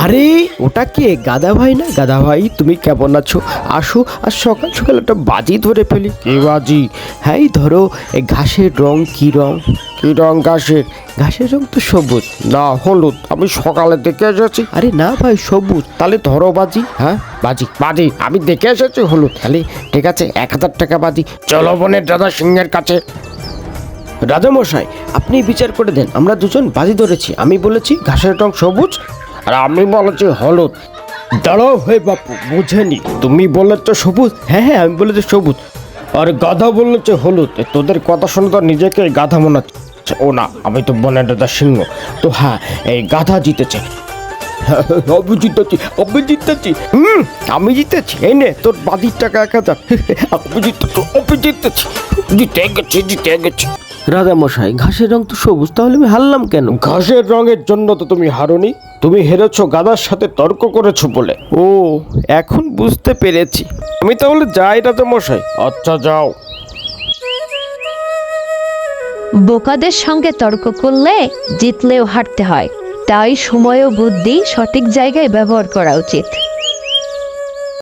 আরে ওটা কে? গাদা ভাই না? গাদা ভাই তুমি কেমন আছো? আসো আর সকাল সকাল একটা বাজি ধরে ফেলি। কি বাজি? হ্যাঁ এই ধরো এই ঘাসের রং কি রং? কি রং ঘাসের? ঘাসের রং তো সবুজ। না হলুদ, আমি সকালে দেখে এসেছি। আরে না ভাই সবুজ। তাহলে ধরো বাজি। হ্যাঁ বাজি বাজি আমি দেখে এসেছি হলুদ। তাহলে ঠিক আছে 1000 টাকা বাজি। চলো বনের দাদা সিংহের কাছে। রাজামশাই আপনি বিচার করে দেন, আমরা দুজন বাজি ধরেছি। আমি বলেছি ঘাসের রং সবুজ আর আমি বলেছি হলুদ। দাঁড়াও হে বাপু, বুঝেনি। তুমি বলেছো সবুজ। হ্যাঁ হ্যাঁ আমি বলেছি সবুজ, আর গাধা বলেছে হলুদ। তোদের কথা শুনে তো নিজেকে গাধা মনে হচ্ছে। ও না, আমি তো বনের দাদা সিংহ। তো হ্যাঁ এই গাধা জিতেছে। আমি জিতেছি, আমি জিতেছি। আমি জিতেছি। এই নে তোর বাদির টাকা 1000। আমি জিতেছি, আমি জিতেছি। জিতে গেছি। রাজামশাই ঘাসের রং তো সবুজ, তাহলে আমি হারলাম কেন? ঘাসের রঙের জন্য তো তুমি হারোনি, তুমি হেরেছো গাধার সাথে তর্ক করেছো বলে। ও এখন বুঝতে পেরেছি। আমি তাহলে যাই রাজামশাই। আচ্ছা যাও। বোকাদের সঙ্গে তর্ক করলে জিতলেও হারতে হয়, তাই সময় ও বুদ্ধি সঠিক জায়গায় ব্যবহার করা উচিত।